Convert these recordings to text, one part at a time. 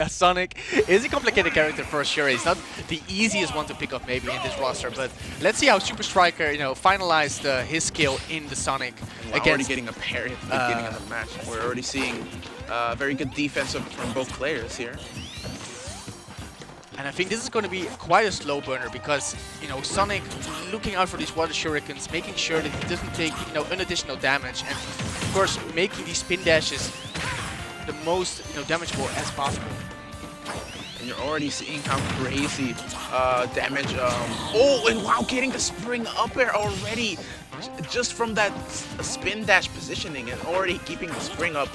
Sonic is a complicated character for sure. He's not the easiest one to pick up maybe in this roster, but let's see how SuperStriker, finalized his skill in the Sonic against. Already getting a parry at the beginning of the match. We're already seeing very good defense from both players here. And I think this is going to be quite a slow burner because, Sonic looking out for these water shurikens, making sure that he doesn't take, additional damage, and of course making these spin dashes the most, damageable as possible. And you're already seeing how crazy damage. Oh, and wow, getting the spring up air already, just from that spin dash positioning, and already keeping the spring up.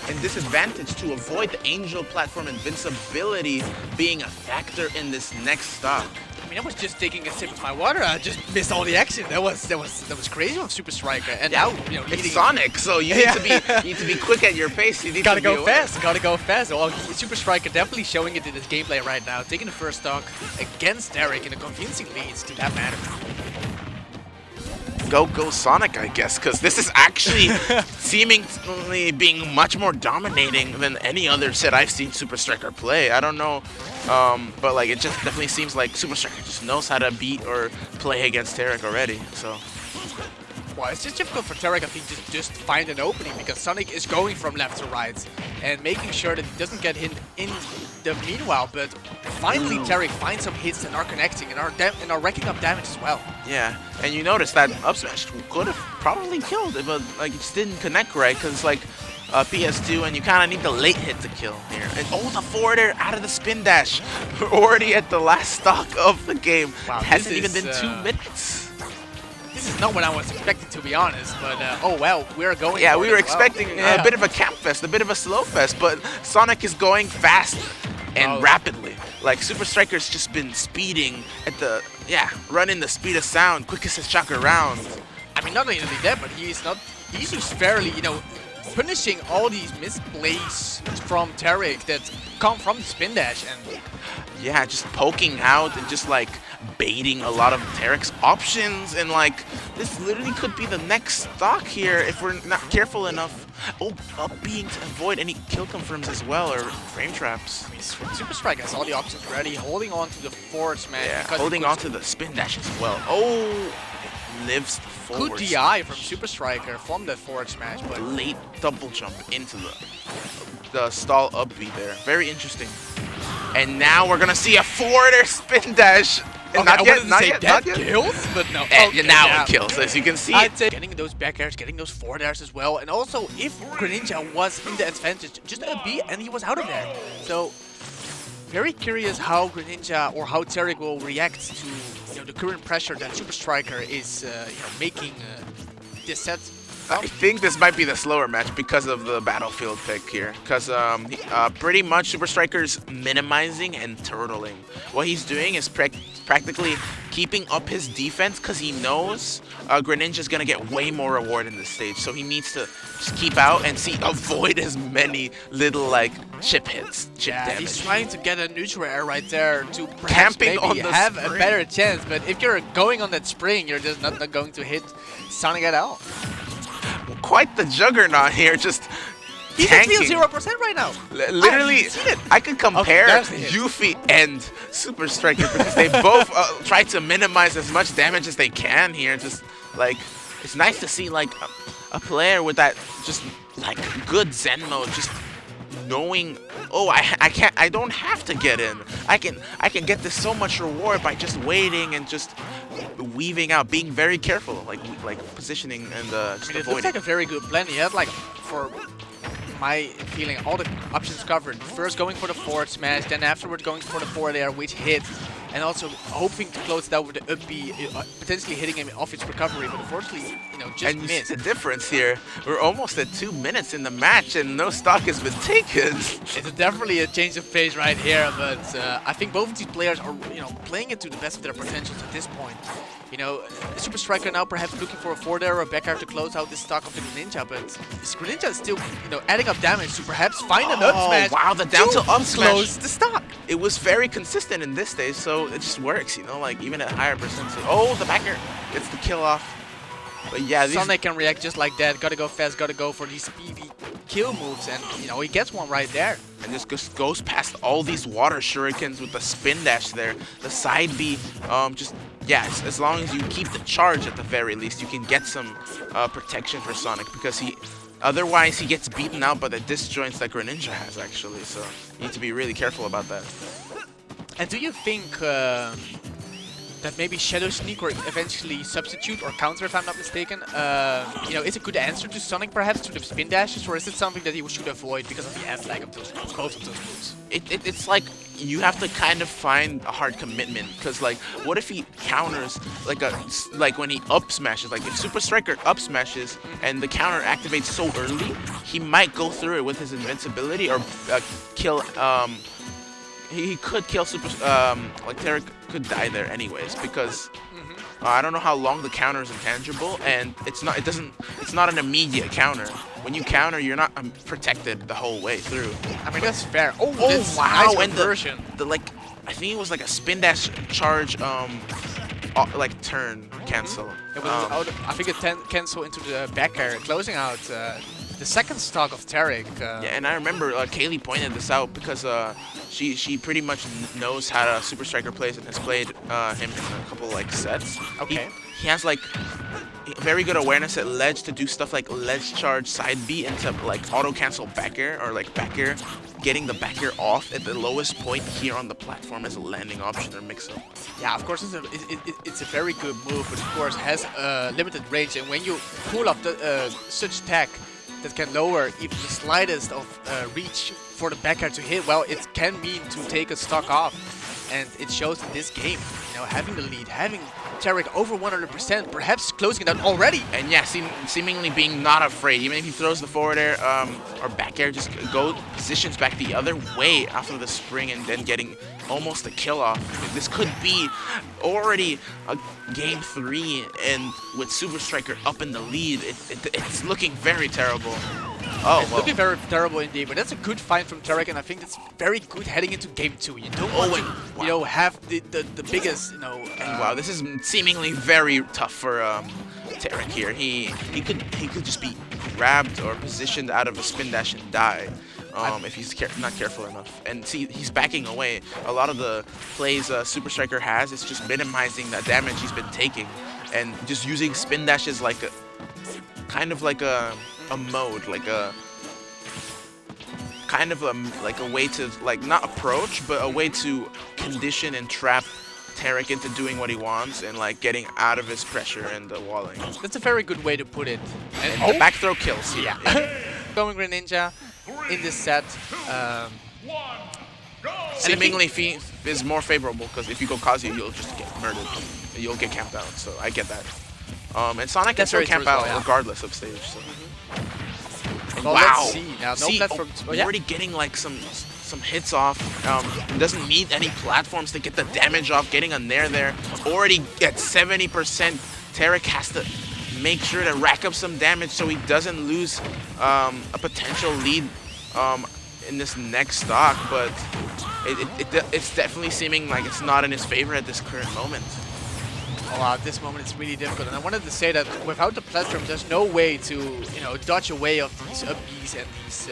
And disadvantage to avoid the Angel platform invincibility being a factor in this next stock. I mean, I was just taking a sip of my water. I just missed all the action. That was crazy with SuperStriker. And now, it's Sonic, so you need to be quick at your pace. You need gotta go fast. Gotta go fast. Well, SuperStriker definitely showing it in his gameplay right now, taking the first stock against Tarik in a convincing lead to that matter. Go Sonic, I guess, because this is actually seemingly being much more dominating than any other set I've seen SuperStriker play. I don't know, but like it just definitely seems like SuperStriker just knows how to beat or play against Tarik already. So. Well, it's just difficult for Tarik, I think, to just find an opening because Sonic is going from left to right and making sure that he doesn't get hit in the meanwhile. But finally, Tarik finds some hits and are connecting and are racking up damage as well. Yeah, and you notice that up smash could have probably killed it, but like it just didn't connect right because like PS2, and you kind of need the late hit to kill here. And oh, the forward air out of the spin dash. We're already at the last stock of the game. Wow, it hasn't even been 2 minutes. This is not what I was expecting, to be honest, but oh well, we're going. Yeah, we were expecting a bit of a camp fest, a bit of a slow fest, but Sonic is going fast and rapidly. Like SuperStriker's just been speeding at the running the speed of sound, quickest shock around. I mean, not only that, but he's just fairly, punishing all these misplays from Tarik that come from the spin dash and yeah, just poking out and just like baiting a lot of Tarik's options, and like this literally could be the next stock here if we're not careful enough. Oh, being to avoid any kill confirms as well or frame traps. I mean, SuperStriker has all the options ready, holding on to the forward smash. Yeah, holding on to the spin dash as well. Oh, lives the forward. Good DI from SuperStriker from the forward smash, but late double jump into the stall up B there. Very interesting. And now we're gonna see a forward air spin dash. Okay, not yet. Kills, but no. Okay, now it kills, as you can see. Getting those back airs, getting those forward airs as well, and also if Greninja was in the advantage, just a B and he was out of there. So very curious how Greninja or how Tarik will react to the current pressure that SuperStriker is making this set. I think this might be the slower match because of the battlefield pick here. Because pretty much SuperStriker's minimizing and turtling. What he's doing is practically keeping up his defense because he knows Greninja's going to get way more reward in this stage. So he needs to just keep out and avoid as many little like chip hits, chip damage. He's trying to get a neutral air right there to perhaps maybe have a better chance. But if you're going on that spring, you're just not going to hit Sonic at all. Quite the juggernaut here, just he's tanking. He's at 0% right now. Literally, I could compare Yuffie and SuperStriker because they both try to minimize as much damage as they can here. Just like, it's nice to see like a player with that just like good Zen mode, just knowing, oh, I don't have to get in. I can get this so much reward by just waiting and just weaving out, being very careful, like positioning and just avoiding. It looks like a very good plan. He had like, for my feeling, all the options covered. First going for the forward smash, then afterward going for the forward air, which hit, and also hoping to close it out with the up B, potentially hitting him off its recovery, but unfortunately, just missed. The difference here, we're almost at 2 minutes in the match and no stock has been taken. It's definitely a change of pace right here, but I think both of these players are, playing it to the best of their potentials at this point. SuperStriker now perhaps looking for a forward air or a back air to close out this stock of the Greninja, but Greninja is still, adding up damage to perhaps find an up smash. Wow, the down to up smash. Close the stock. It was very consistent in this stage, so it just works, like even at higher percentage. Oh, the back air gets the kill off. But yeah, Sonic can react just like that. Gotta go fast, gotta go for these speedy kill moves, and he gets one right there. and just goes past all these water shurikens with the spin dash there. The side B, as long as you keep the charge at the very least, you can get some protection for Sonic, because otherwise he gets beaten out by the disjoints that Greninja has, actually. So you need to be really careful about that. And do you think that maybe Shadow Sneak or eventually Substitute or Counter, if I'm not mistaken, is a good answer to Sonic perhaps to the spin dashes, or is it something that he should avoid because of the ad lag of those moves, both of those moves? It's like you have to kind of find a hard commitment, because like what if he counters like when he up smashes, like if SuperStriker up smashes and the counter activates so early, he might go through it with his invincibility or kill he could kill like Tarik could die there anyways, because I don't know how long the counter is intangible, and it's not an immediate counter. When you counter, you're not protected the whole way through. I mean, that's fair. Oh wow! Nice and version. the like, I think it was like a spin dash charge, like turn cancel. It was I think it cancel into the back air, closing out the second stock of Tarik. Yeah, and I remember Kaylee pointed this out, because she pretty much knows how to SuperStriker plays and has played him in a couple like sets. Okay. He has like very good awareness at ledge to do stuff like ledge charge side B into like auto cancel back air, or like back air, getting the back air off at the lowest point here on the platform as a landing option or mix up. Yeah, of course it's a very good move, but of course has a limited range, and when you pull up such tech that can lower even the slightest of reach for the back air to hit, well, it can mean to take a stock off, and it shows in this game. Having the lead, having Tarik over 100%, perhaps closing it out already. And yeah, seemingly being not afraid. Even if he throws the forward air or back air, just positions back the other way after the spring and then getting almost a kill off. This could be already a game 3, and with SuperStriker up in the lead, it's looking very terrible. It's looking very terrible indeed, but that's a good find from Tarik, and I think that's very good heading into game 2. You don't want to, have the biggest, wow, this is seemingly very tough for Tarik here. He could just be grabbed or positioned out of a spin dash and die. If he's not careful enough. And see, he's backing away. A lot of the plays SuperStriker has is just minimizing that damage he's been taking, and just using spin dashes like a kind of like a mode, like a kind of like a way to not approach, but a way to condition and trap Tarik into doing what he wants and like getting out of his pressure and the walling. That's a very good way to put it. And the back throw kills here. Yeah. Going Greninja in this set. Seemingly is more favorable, because if you go Kazuya, you'll just get murdered. You'll get camped out, so I get that. And Sonic can still camp out regardless of stage. So. Well, wow! Let's see. Now, no platform. Already getting like some hits off. Doesn't need any platforms to get the damage off. Getting a nair there. Already at 70%. Tarik has to make sure to rack up some damage so he doesn't lose a potential lead in this next stock. But it's definitely seeming like it's not in his favor at this current moment. Oh, at this moment it's really difficult, and I wanted to say that without the platform, there's no way to dodge away of these up Bs and these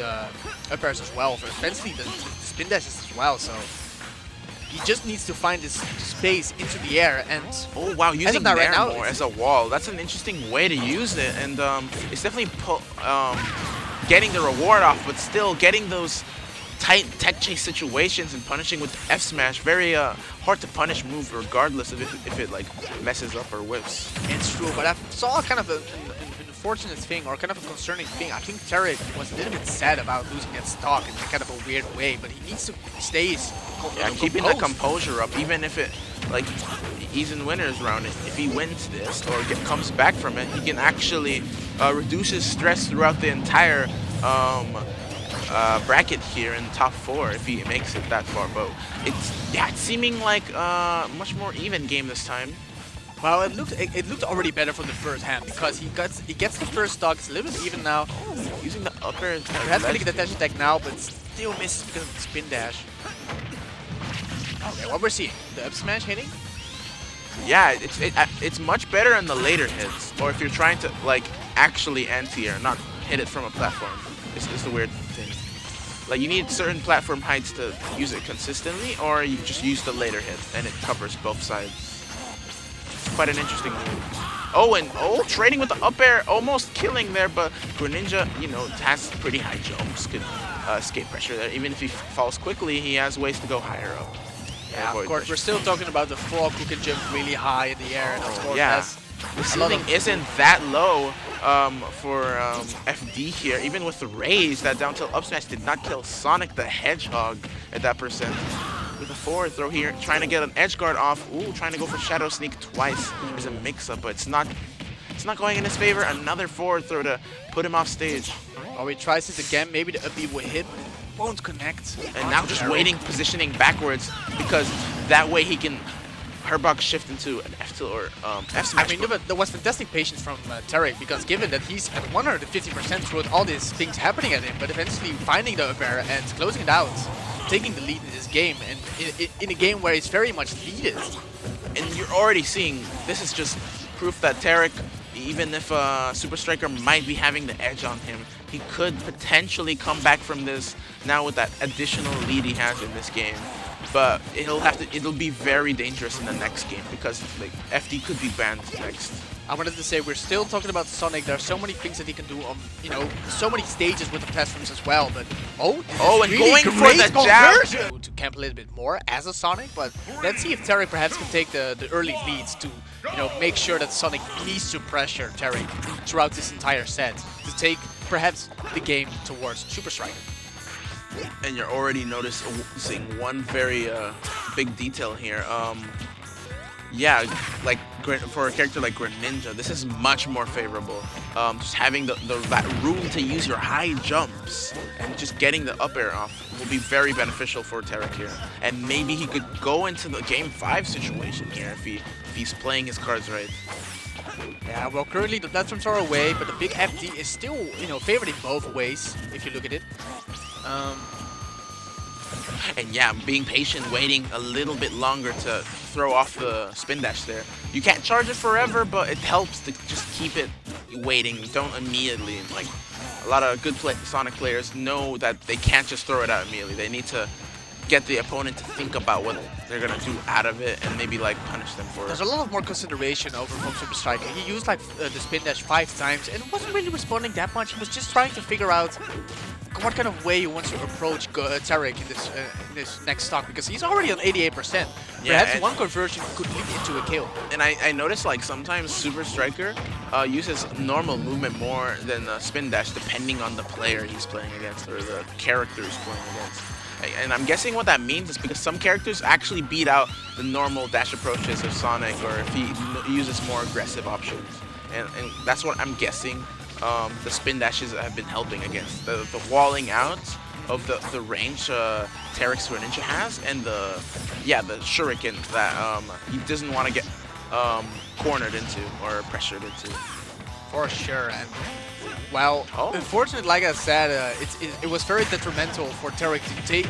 up airs as well, for especially the spin dashes as well. So he just needs to find this space into the air, and oh wow, using nair right now more as a wall. That's an interesting way to use it, and it's definitely getting the reward off, but still getting those tight tech chase situations and punishing with F smash. Very hard to punish move regardless of if it like messes up or whips. It's true, but I saw kind of an unfortunate thing, or kind of a concerning thing. I think Tarik was a little bit sad about losing that stock in kind of a weird way, but he needs to stay keeping the composure up, even if it like he's in winner's round. If he wins this or comes back from it, he can actually reduce his stress throughout the entire bracket here in top 4 if he makes it that far. But it's seeming like a much more even game this time. Well, it looked already better from the first hand, because he gets the first stock. It's a little bit even now. Oh, using the upper. Perhaps getting the dash attack now, but still misses because of the spin dash. Okay, what we're seeing, the up smash hitting. Yeah, it's much better in the later hits, or if you're trying to like actually anti-air, not hit it from a platform. It's the weird thing. Like you need certain platform heights to use it consistently, or you just use the later hit and it covers both sides. It's quite an interesting move. Oh, and trading with the up air, almost killing there, but Greninja, you know, has pretty high jumps, could escape pressure there. Even if he falls quickly, he has ways to go higher up. Yeah, of course, we're still talking about the frog who can jump really high in the air, and of course has the ceiling isn't that low for FD here. Even with the raise, that down tilt up smash did not kill Sonic the Hedgehog at that percent. With a forward throw here, trying to get an edge guard off. Ooh, trying to go for Shadow Sneak twice. There's a mix-up, but it's not going in his favor. Another forward throw to put him off stage. Oh, he tries this again. Maybe the up B will hit, but it won't connect. And now just waiting, positioning backwards, because that way he can Herbox shift into an F tilt or F smash. I mean, there was fantastic patience from Tarik, because given that he's at 150% throughout all these things happening at him, but eventually finding the up air and closing it out, taking the lead in this game, and in a game where he's very much needed. And you're already seeing, this is just proof that Tarik, even if SuperStriker might be having the edge on him, he could potentially come back from this now with that additional lead he has in this game. But it'll be very dangerous in the next game, because like FD could be banned next. I wanted to say, we're still talking about Sonic. There are so many things that he can do on, you know, so many stages with the platforms as well. But and really going for the jab to camp a little bit more as a Sonic. But let's see if Tarik perhaps can take the early leads to, you know, make sure that Sonic needs to pressure Tarik throughout this entire set to take perhaps the game towards SuperStriker. And you're already noticing one very big detail here. Yeah, like for a character like Greninja, this is much more favorable. Just having that room to use your high jumps and just getting the up air off will be very beneficial for Tarik here. And maybe he could go into the Game 5 situation here if he's playing his cards right. Yeah, well, currently the platforms are away, but the big FD is still, you know, favored in both ways if you look at it. And yeah, being patient, waiting a little bit longer to throw off the spin dash there. You can't charge it forever, but it helps to just keep it waiting. Don't immediately, like, a lot of good Sonic players know that they can't just throw it out immediately. They need to get the opponent to think about what they're gonna do out of it and maybe like punish them for it. There's a lot of more consideration over from SuperStriker. He used like the spin dash 5 times and wasn't really responding that much. He was just trying to figure out what kind of way he wants to approach Tarik in this next stock, because he's already on 88%. Yeah, perhaps one conversion could lead into a kill. And I noticed like sometimes SuperStriker uses normal movement more than spin dash depending on the player he's playing against or the character he's playing against. And I'm guessing what that means is because some characters actually beat out the normal dash approaches of Sonic, or if he uses more aggressive options. And that's what I'm guessing the spin dashes have been helping against. The walling out of the range Tarik's Greninja has, and the shuriken that he doesn't want to get cornered into or pressured into. For sure. And well, unfortunately, like I said, it was very detrimental for Tarik to take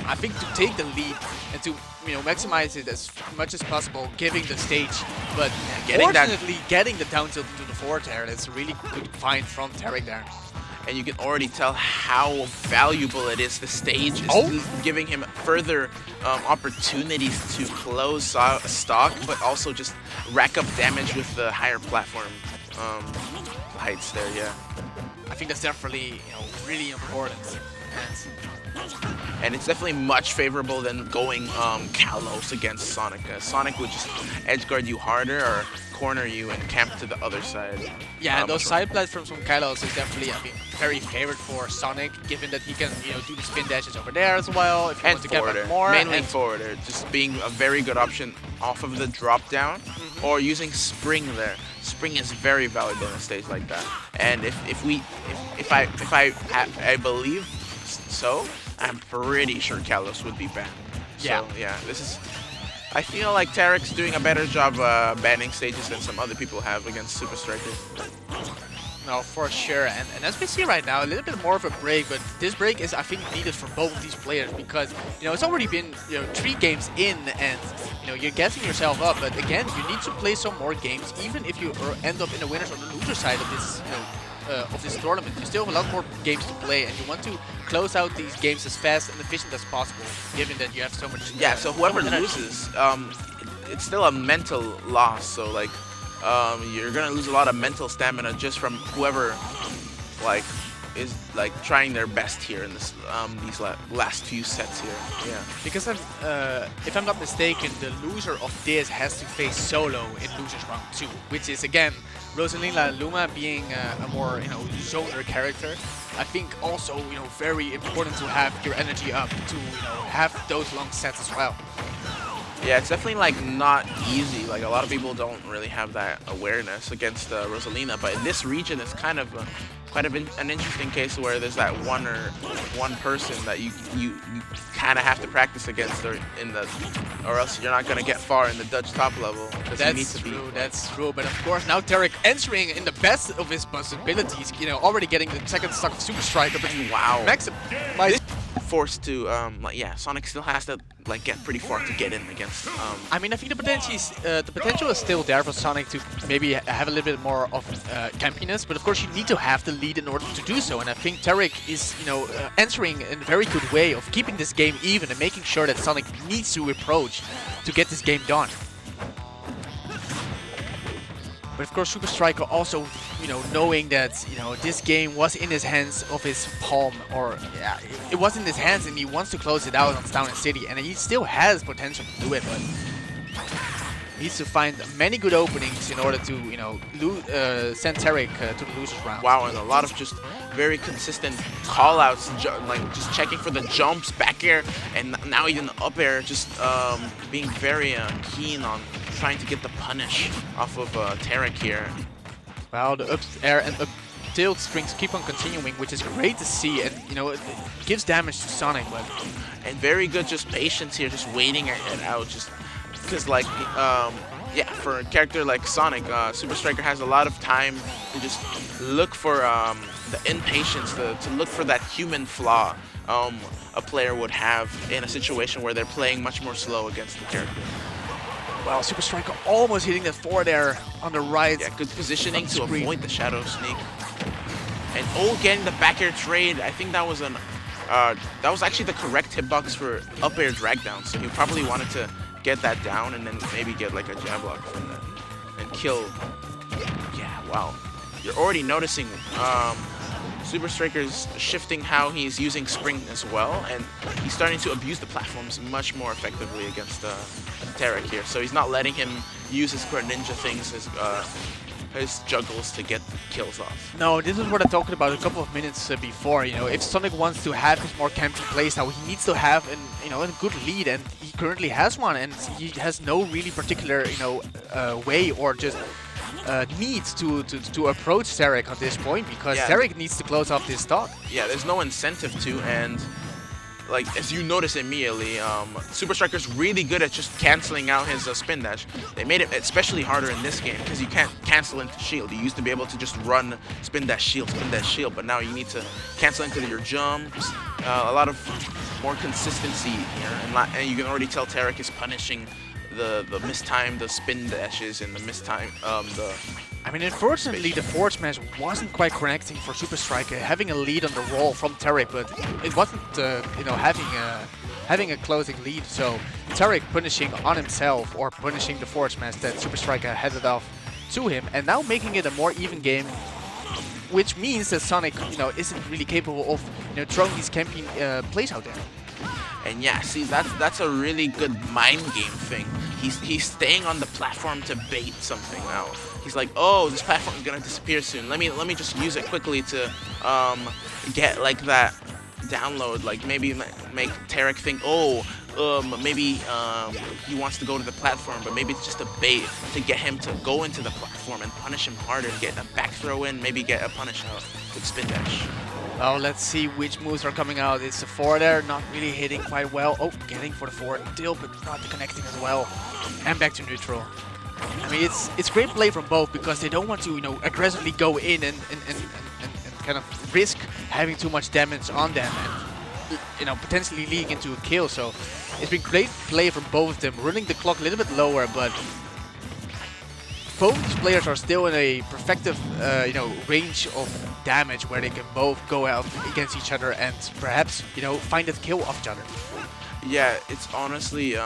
the lead and to, you know, maximize it as much as possible, giving the stage. But fortunately, getting the down tilt into the forward air, that's a really good find from Tarik there. And you can already tell how valuable it is. The stage is giving him further opportunities to close stock, but also just rack up damage with the higher platform heights there. Yeah. I think that's definitely, you know, really important. And it's definitely much favorable than going Kalos against Sonic. Sonic would just edge guard you harder or corner you and camp to the other side. Yeah, and those side platforms from Kalos is definitely, I mean, very favored for Sonic, given that he can, you know, do the spin dashes over there as well if he wants to get back more. Mainly forwarder, just being a very good option off of the drop down or using Spring there. Spring is very valuable in a stage like that. And if I believe so, I'm pretty sure Kalos would be banned. So yeah, this is. I feel like Tarik's doing a better job banning stages than some other people have against SuperStriker. No, for sure. And as we see right now, a little bit more of a break, but this break is, I think, needed for both of these players because, you know, it's already been, you know, 3 games in and, you know, you're getting yourself up. But again, you need to play some more games, even if you end up in the winners or the loser side of this, you know, of this tournament. You still have a lot more games to play, and you want to close out these games as fast and efficient as possible, given that you have so much. Yeah. So whoever so much energy. loses, it's still a mental loss. So like, you're gonna lose a lot of mental stamina just from whoever, like, is like trying their best here in this these last few sets here. Yeah. Because if I'm not mistaken, the loser of this has to face solo in losers round 2, which is again Rosalina Luma being a more zoner character. I think also very important to have your energy up to have those long sets as well. Yeah, it's definitely like not easy. Like a lot of people don't really have that awareness against Rosalina, but in this region, it's kind of an interesting case where there's that one person that you kind of have to practice against, or else you're not gonna get far in the Dutch top level. That's true. That's true. But of course, now Tarik entering in the best of his possibilities. Already getting the second stock of SuperStriker. But wow, Maxim, forced to like, yeah, Sonic still has to like get pretty far to get in against. I mean, I think the potential is still there for Sonic to maybe have a little bit more of campiness, but of course you need to have the lead in order to do so. And I think Tarik is entering in a very good way of keeping this game even and making sure that Sonic needs to approach to get this game done. But of course, SuperStriker also, knowing that, this game was in his hands of his palm, or yeah, it was in his hands, and he wants to close it out on Town and City, and he still has potential to do it, but needs to find many good openings in order to, send Tarik to the losers round. Wow, and a lot of just very consistent call-outs, like just checking for the jumps, back air, and now even the up air, just being very keen on trying to get the punish off of Tarik here. Well, the up air and up tilt strings keep on continuing, which is great to see, and it gives damage to Sonic, but and very good just patience here, just waiting it out, just because like yeah, for a character like Sonic, SuperStriker has a lot of time to just look for the impatience, to look for that human flaw a player would have in a situation where they're playing much more slow against the character. Well, SuperStriker almost hitting that forward there on the right. Yeah, good positioning to avoid the Shadow Sneak. And getting the back air trade, I think that was that was actually the correct hitbox for up air drag down. So he probably wanted to get that down and then maybe get like a jab block from that and kill. Yeah, wow. You're already noticing SuperStriker's shifting how he's using Spring as well, and he's starting to abuse the platforms much more effectively against Tarik here. So he's not letting him use his Greninja things, his juggles to get kills off. No, this is what I talked about a couple of minutes before. If Sonic wants to have his more campy playstyle, he needs to have a good lead, and he currently has one, and he has no really particular way or just needs to approach Tarik at this point, because Tarik needs to close off this stock. Yeah, there's no incentive to, and like as you notice immediately, SuperStriker's really good at just canceling out his spin dash. They made it especially harder in this game because you can't cancel into shield. You used to be able to just run spin dash shield, but now you need to cancel into your jumps. A lot of more consistency here, and you can already tell Tarik is punishing the mistime, the spin dashes, and the mistime, I mean, unfortunately, the forward smash wasn't quite connecting for SuperStriker, having a lead on the roll from Tarik, but it wasn't, having a closing lead. So Tarik punishing on himself, or punishing the forward smash that SuperStriker headed off to him, and now making it a more even game, which means that Sonic, isn't really capable of, throwing these camping plays out there. And yeah, see, that's a really good mind game thing. He's staying on the platform to bait something now. He's like, oh, this platform is gonna disappear soon. Let me just use it quickly to get like that download. Like maybe make Tarik think, oh, maybe he wants to go to the platform, but maybe it's just a bait to get him to go into the platform and punish him harder, get a back throw in, maybe get a punish out with spin dash. Oh, let's see which moves are coming out. It's the forward air, not really hitting quite well. Oh, getting for the forward tilt, but not connecting as well. And back to neutral. I mean, it's great play from both, because they don't want to, aggressively go in and kind of risk having too much damage on them and, potentially leading into a kill. So it's been great play from both of them, running the clock a little bit lower, but both these players are still in a perfective, range of damage where they can both go out against each other and perhaps, you know, find that kill off each other. Yeah, it's honestly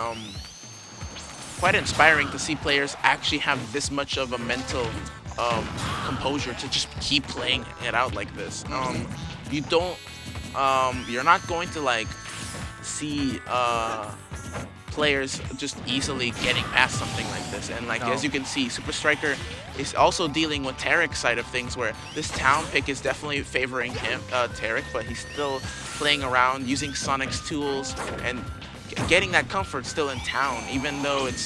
quite inspiring to see players actually have this much of a mental composure to just keep playing it out like this. You don't, you're not going to like see players just easily getting past something like this. And like as you can see, SuperStriker is also dealing with Tarik's side of things, where this town pick is definitely favoring him, Tarik, but he's still playing around, using Sonic's tools, and getting that comfort still in town, even though it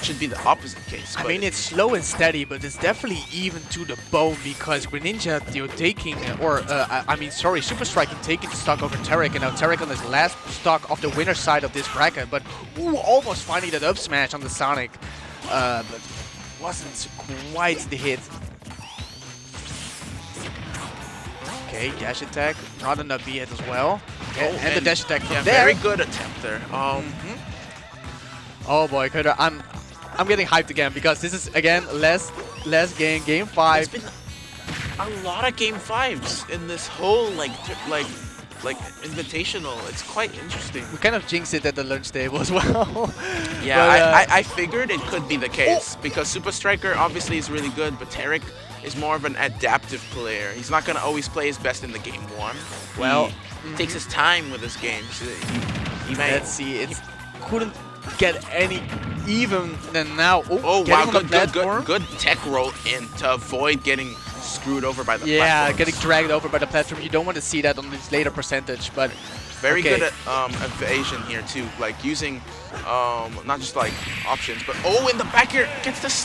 should be the opposite case. I mean, it's slow and steady, but it's definitely even to the bone, because Greninja, you know, taking, SuperStriker taking the stock over Tarik, and now Tarik on his last stock of the winner's side of this bracket, but almost finding that up smash on the Sonic, but wasn't quite the hit. Okay, dash attack, not enough B hit as well. Okay, and the dash attack from there. Very good attempt there. Oh boy, I'm getting hyped again, because this is again last game 5. There's been a lot of game 5s in this whole like invitational. It's quite interesting. We kind of jinxed it at the lunch table as well. Yeah, but, I figured it could be the case because SuperStriker obviously is really good, but Tarik is more of an adaptive player. He's not gonna always play his best in the game 1. Well, he takes his time with his games. He might. Let's see. It couldn't get any even than now. Oh wow, good tech roll in to avoid getting screwed over by the platforms. Getting dragged over by the platform. You don't want to see that on this later percentage, but very good at evasion here too, like using not just like options, but in the back here gets the